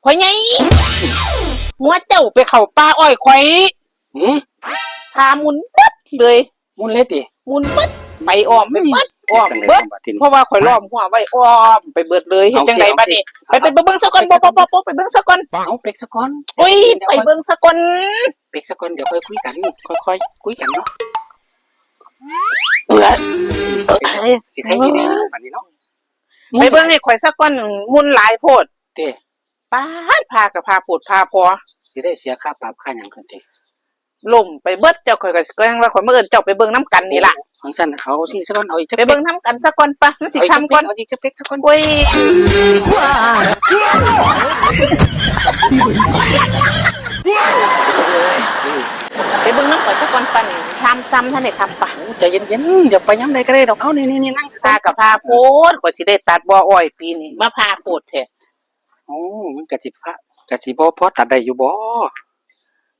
ข่อยไงมัวเจ้าไปเข้าป่าอ้อยข่อยพามุนเบิดเลยมุนเลยติมุนเบิดไปอ้อมไปเบิดอ้อมเบิดเพราะว่าข่อยล้อมหัวไว้อ้อมไปเบิดเลยเฮ็ดจังไดบัดนี้ไปเบิ่งซะก่อนบ่ไปเบิ่งซะก่อนเอาเป็กซะก่อนโอ้ยไปเบิ่งซะก่อนเป็กซะก่อนเดี๋ยวค่อยคุยกันค่อยๆคุยกันเนาะสิใครอยู่เนี่ยบัดนี้เนาะไปเบิ่งให้ข่อยซะก่อนมุนหลายโพดเด้ป๊าดพากับพาโพดพาพอสิได้เสียค่าปรับค่าหยังคั่นติล่มไปเบิดเจ้าข่อยก็ยังว่าข่อยมาเอิ้นเจ้าไปเบิ่งนำกันนี่ล่ะของฉันเขาสิซะก่อนเอาอีกไปเบิ่งนำกันซะก่อนปะมันสิค่ำก่อนเอาอีกจะเป็กซะก่อนโอ้ยไปเบิ่งน้ำข่อยซะก่อนปะนี่ทำซ้ำท่านได้ทำปะใจเย็นๆเดี๋ยวไปยามใดก็ได้ดอกเอานี่ๆนั่งซะก่อนพากับพาโพดข่อยสิได้ตัดบ่อ้อยปีนี้มาพาโพดแท้โอ้มันก็สิบ่พอตัดได้อยู่บ่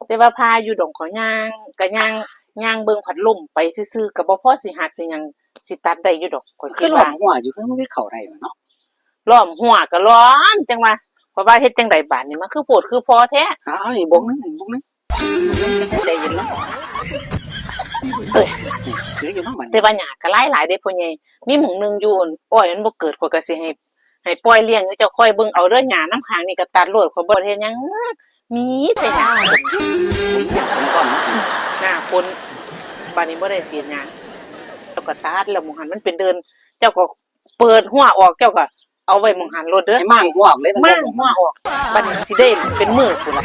แต่ว่าพาอยู่ดงของย่างก็ย่างเบิ่งพัดลมไปซื่อๆก็บ่พอสิหักสิหยังสิตัดได้อยู่ดอกข่อยคิคือดล้อ ว่าม หัวอยู่คือมันมีเข้าได้เนาะล้อมหัวก็ร้อนจังว่าเพราะว่าเฮ็ดจังไดบาดนี้มันคือโพดคือพอแท้เอาอีกบงนึงใจเย็นเนาะคืออยู่เนาะมันแต่ว่าหญ้าก็หลายๆเด้พ่อใหญ่มีหม้องนึงอยู่อ้อยมันบ่เกิดข่อยก็สิให้ปล่อยเลี้ยงอยู่เจ้าค่อยเบิ่งเอาเด้อหญ้าน้ำค้างนี่ก็ตัดโลดข่อยบ่เฮ็ดหยังมีแต่หญ้าหน้าฝนบัดนี้บ่ได้ฉีดหยังเจ้าก็ตัดแล้วหม้องหันมันเป็นเดินเจ้าก็เปิดหัวออกเจ้าก็เอาไว้หม้องหันโลดเด้อให้มั่งหัวออกเลยมั่งหัวออกบัดนี้สิได้เป็นมื้อพุ่นล่ะ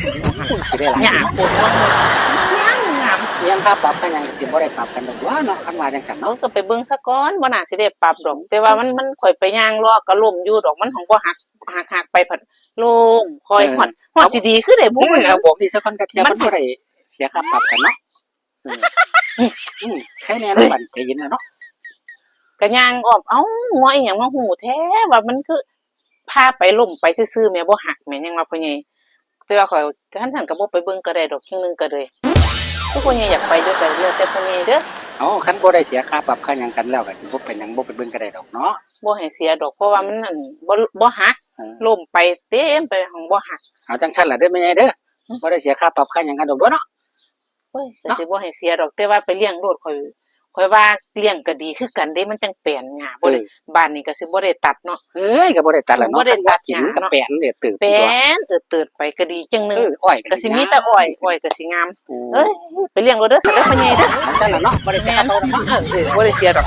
สิได้หลายหญ้าฝนมันงามยังค่าปรับกันยังสิบ่ได้ปรับกันดอกว่าเนาะคันว่าจังซั่นเนาะก็ไปเบิ่งซะก่อนบ่น่าสิได้ปรับดอกแต่ว่ามันข่อยไปย่างรอก็ล่มอยู่ดอกมันของบ่หักไปผัดโล่งคอยฮอดสิดีคือได้บ่เอาบอกดีซะก่อนกะเทียมมันบ่ได้เสียค่าปรับกันเนาะใครแน่นอนใจเย็นเนาะก็ย่างอ้อมเอ้าหัวอีหยังมาหูแท้ว่ามันคือพาไปล่มไปซื่อๆแม่บ่หักแม่ยังว่าพ่อใหญ่แต่ว่าข่อยคันท่านก็บ่ไปเบิ่งก็ได้ดอกจังนึงก็เลยทุกคนอยากไปด้วยไปเรื่อยแต่พ่อใหญ่เด้อเอาคันบ่ได้เสียค่าปรับค่าหยังกันแล้วก็สิบ่เป็นหยังบ่ไปเบิ่งก็ได้ดอกเนาะบ่ให้เสียดอกเพราะว่ามันนั่นบ่หักล่มไปเต็มไปของบ่หักเอาจังซั่นล่ะเด้อแม่ใหญ่เด้อบ่ได้เสียค่าปรับค่าหยังกันดอกเนาะโอ้ยก็สิบ่ให้เสียดอกแต่ว่าไปเลี้ยงโลดข่อยว่าเลี้ยงก็ดีคือกันเด้มันจังแปลนหญ้าบ่ได้บ้านนี้ก็สิบ่ได้ตัดเนาะเอ้ยก็บ่ได้ตัดแล้วเนาะบ่ได้ตัดหญ้าก็แปลนเด้อตื่นแปลนเติดไปก็ดีจังนึงอ้อยก็สิมีแต่อ้อยก็สิงามเอ้ยไปเลี้ยงโลดเด้อซะเด้อพ่อใหญ่เด้อจังซั่นล่ะเนาะบ่ได้เสียค่าปรับเนาะบ่ได้เสียดอก